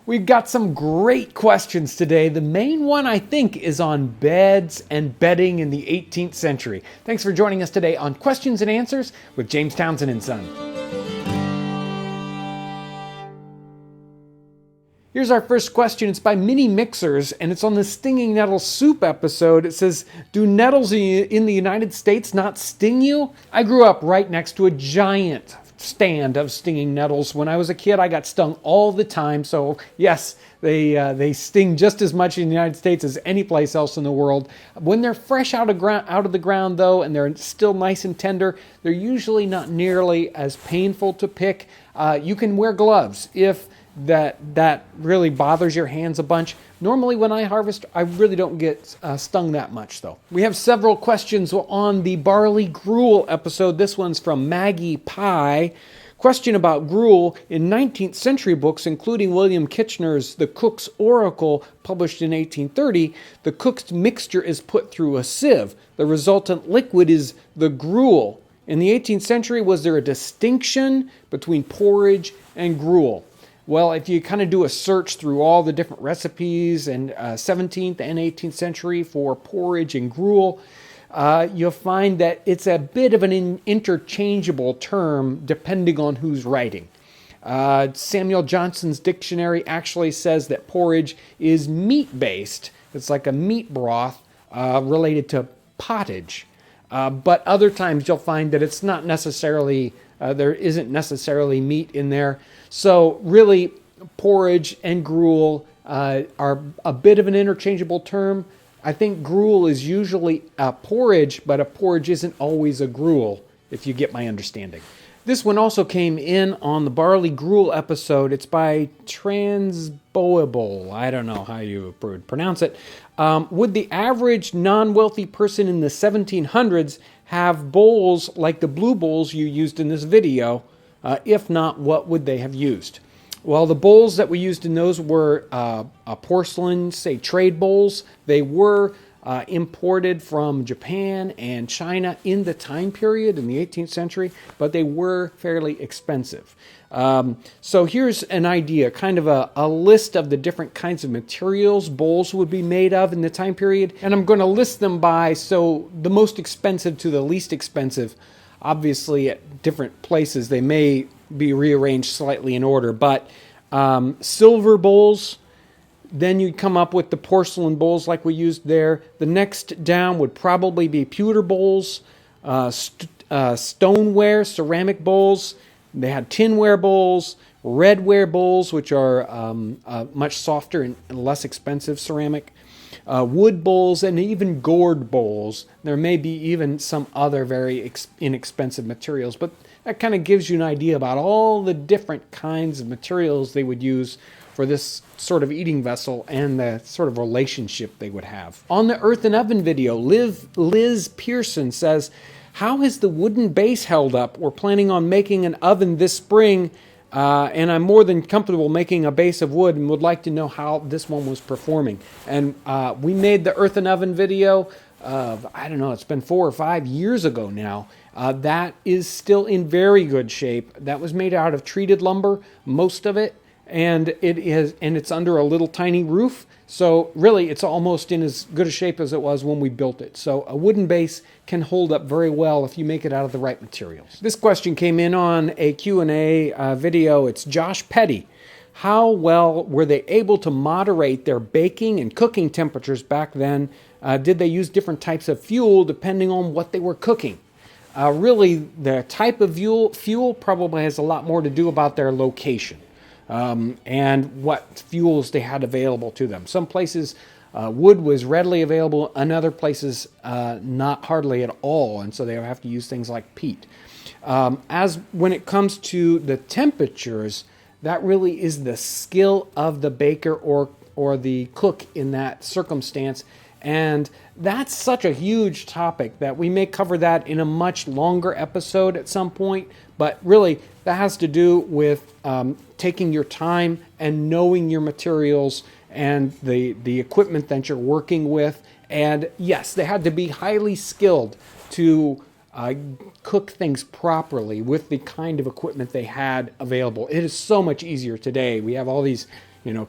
We've got some great questions today. The main one, I think, is on beds and bedding in the 18th century. Thanks for joining us today on Questions and Answers with James Townsend and Son. Here's our first question. It's by Mini Mixers, and it's on the Stinging Nettle Soup episode. It says, do nettles in the United States not sting you? I grew up right next to a giant stand of stinging nettles. When I was a kid, I got stung all the time. So yes, they sting just as much in the United States as any place else in the world. When they're fresh out of the ground, though, and they're still nice and tender, they're usually not nearly as painful to pick. You can wear gloves if that really bothers your hands a bunch. Normally when I harvest, I really don't get stung that much though. We have several questions on the barley gruel episode. This one's from Maggie Pie. Question about gruel. In 19th century books, including William Kitchener's The Cook's Oracle, published in 1830, the cooked mixture is put through a sieve. The resultant liquid is the gruel. In the 18th century, was there a distinction between porridge and gruel? Well, if you kind of do a search through all the different recipes in 17th and 18th century for porridge and gruel, you'll find that it's a bit of an interchangeable term depending on who's writing. Samuel Johnson's dictionary actually says that porridge is meat-based. It's like a meat broth related to pottage. But other times you'll find that it's not necessarily, there isn't necessarily meat in there. So really, porridge and gruel are a bit of an interchangeable term. I think gruel is usually a porridge, but a porridge isn't always a gruel, if you get my understanding. This one also came in on the barley gruel episode. It's by Transboable. I don't know how you would pronounce it. Would the average non-wealthy person in the 1700s have bowls like the blue bowls you used in this video? If not, what would they have used? Well, the bowls that we used in those were porcelain, say trade bowls. They were imported from Japan and China in the time period in the 18th century, but they were fairly expensive. So here's an idea, kind of a list of the different kinds of materials bowls would be made of in the time period. And I'm going to list them by, so the most expensive to the least expensive. Obviously, at different places, they may be rearranged slightly in order, but silver bowls, then you'd come up with the porcelain bowls like we used there. The next down would probably be pewter bowls, stoneware, ceramic bowls. They had tinware bowls, redware bowls, which are much softer and less expensive ceramic. Wood bowls, and even gourd bowls. There may be even some other very inexpensive materials, but that kind of gives you an idea about all the different kinds of materials they would use for this sort of eating vessel and the sort of relationship they would have. On the earthen oven video, Liz Pearson says, how has the wooden base held up? We're planning on making an oven this spring, and I'm more than comfortable making a base of wood and would like to know how this one was performing. And we made the earthen oven video, I don't know, it's been 4 or 5 years ago now. That is still in very good shape. That was made out of treated lumber, most of it, and it's under a little tiny roof. So really, it's almost in as good a shape as it was when we built it. So a wooden base can hold up very well if you make it out of the right materials. This question came in on a Q&A video. It's Josh Petty. How well were they able to moderate their baking and cooking temperatures back then? Did they use different types of fuel depending on what they were cooking? Really, the type of fuel probably has a lot more to do about their location. And what fuels they had available to them. Some places wood was readily available, in other places not hardly at all, and so they would have to use things like peat. As when it comes to the temperatures, that really is the skill of the baker or the cook in that circumstance. And that's such a huge topic that we may cover that in a much longer episode at some point. But really, that has to do with taking your time and knowing your materials and the equipment that you're working with. And yes, they had to be highly skilled to cook things properly with the kind of equipment they had available. It is so much easier today. We have all these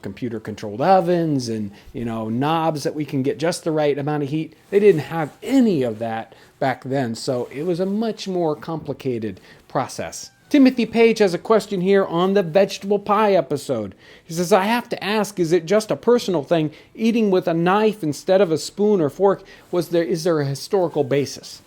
computer-controlled ovens and, knobs that we can get just the right amount of heat. They didn't have any of that back then, so it was a much more complicated process. Timothy Page has a question here on the vegetable pie episode. He says, I have to ask, is it just a personal thing, eating with a knife instead of a spoon or fork? Is there a historical basis?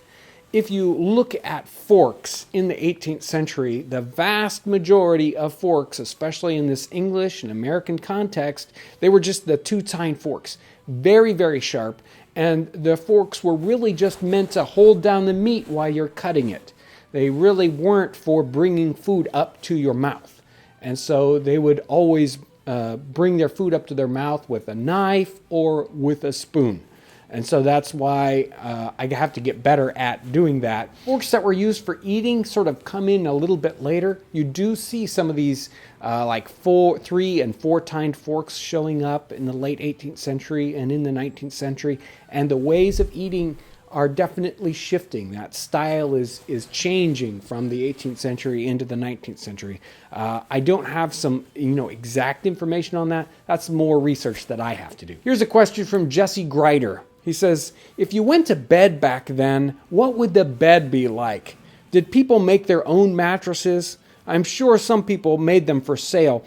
If you look at forks in the 18th century, the vast majority of forks, especially in this English and American context, they were just the two-tine forks. Very, very sharp. And the forks were really just meant to hold down the meat while you're cutting it. They really weren't for bringing food up to your mouth. And so they would always bring their food up to their mouth with a knife or with a spoon. And so that's why I have to get better at doing that. Forks that were used for eating sort of come in a little bit later. You do see some of these like 3 and 4-tined forks showing up in the late 18th century and in the 19th century. And the ways of eating are definitely shifting. That style is changing from the 18th century into the 19th century. I don't have some exact information on that. That's more research that I have to do. Here's a question from Jesse Grider. He says, if you went to bed back then, what would the bed be like? Did people make their own mattresses? I'm sure some people made them for sale.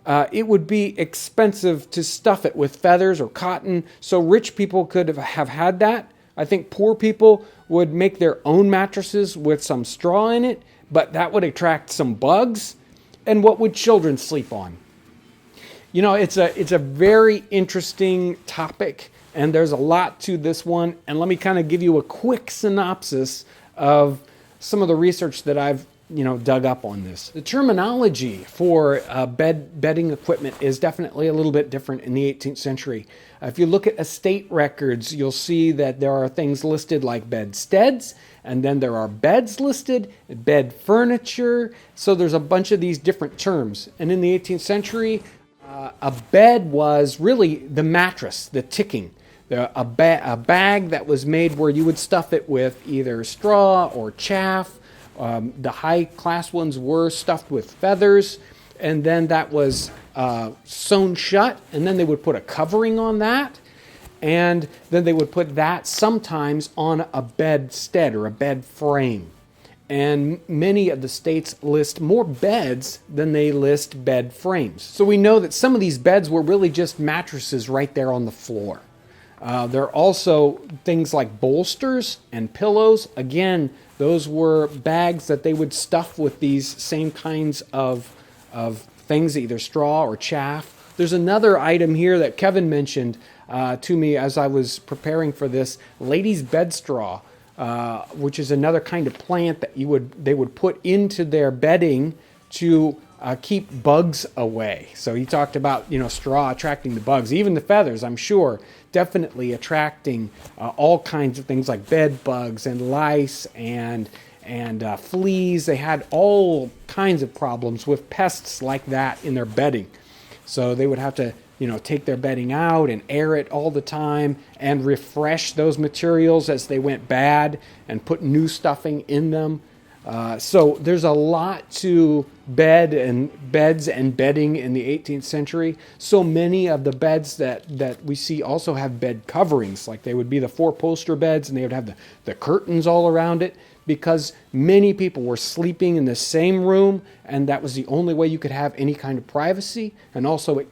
It would be expensive to stuff it with feathers or cotton, so rich people could have had that. I think poor people would make their own mattresses with some straw in it, but that would attract some bugs. And what would children sleep on? It's a very interesting topic, and there's a lot to this one. And let me kind of give you a quick synopsis of some of the research that I've dug up on this. The terminology for bedding equipment is definitely a little bit different in the 18th century. If you look at estate records, you'll see that there are things listed like bedsteads, and then there are beds listed, bed furniture. So there's a bunch of these different terms. And in the 18th century, a bed was really the mattress, the ticking. A bag that was made where you would stuff it with either straw or chaff. The high-class ones were stuffed with feathers, and then that was sewn shut, and then they would put a covering on that, and then they would put that sometimes on a bedstead or a bed frame. And many of the states list more beds than they list bed frames. So we know that some of these beds were really just mattresses right there on the floor. There are also things like bolsters and pillows. Again, those were bags that they would stuff with these same kinds of things, either straw or chaff. There's another item here that Kevin mentioned to me as I was preparing for this, ladies' bed straw, which is another kind of plant that they would put into their bedding to keep bugs away. So he talked about straw attracting the bugs, even the feathers, I'm sure, definitely attracting all kinds of things like bed bugs and lice and fleas. They had all kinds of problems with pests like that in their bedding. So they would have to take their bedding out and air it all the time and refresh those materials as they went bad and put new stuffing in them. So there's a lot to beds and bedding in the 18th century. So many of the beds that we see also have bed coverings, like they would be the 4-poster beds, and they would have the curtains all around it, because many people were sleeping in the same room, and that was the only way you could have any kind of privacy. And also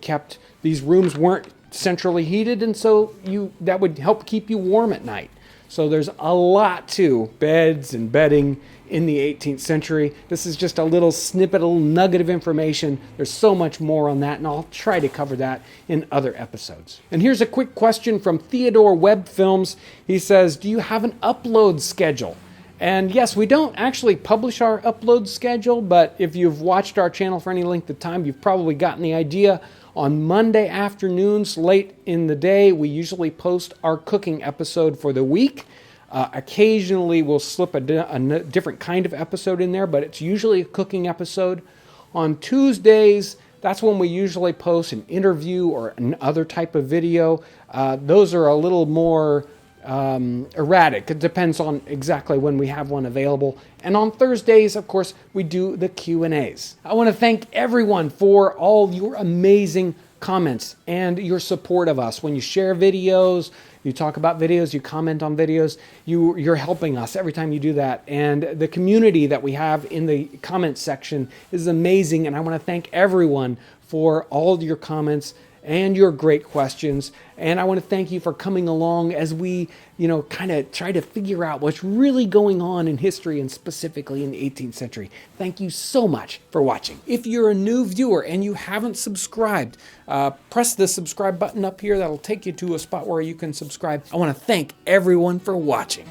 these rooms weren't centrally heated, and so that would help keep you warm at night. So there's a lot to beds and bedding in the 18th century. This is just a little snippet, a little nugget of information. There's so much more on that, and I'll try to cover that in other episodes. And here's a quick question from Theodore Webb Films. He says, do you have an upload schedule? And yes, we don't actually publish our upload schedule, but if you've watched our channel for any length of time, you've probably gotten the idea. On Monday afternoons, late in the day, we usually post our cooking episode for the week. Occasionally, we'll slip a different kind of episode in there, but it's usually a cooking episode. On Tuesdays, that's when we usually post an interview or another type of video. Those are a little more erratic. It depends on exactly when we have one available. And on Thursdays, of course, we do the Q&As. I want to thank everyone for all your amazing comments and your support of us. When you share videos, you talk about videos, you comment on videos, you're helping us every time you do that. And the community that we have in the comments section is amazing. And I want to thank everyone for all of your comments and your great questions. And I want to thank you for coming along as we, kind of try to figure out what's really going on in history and specifically in the 18th century. Thank you so much for watching. If you're a new viewer and you haven't subscribed, press the subscribe button up here. That'll take you to a spot where you can subscribe. I want to thank everyone for watching.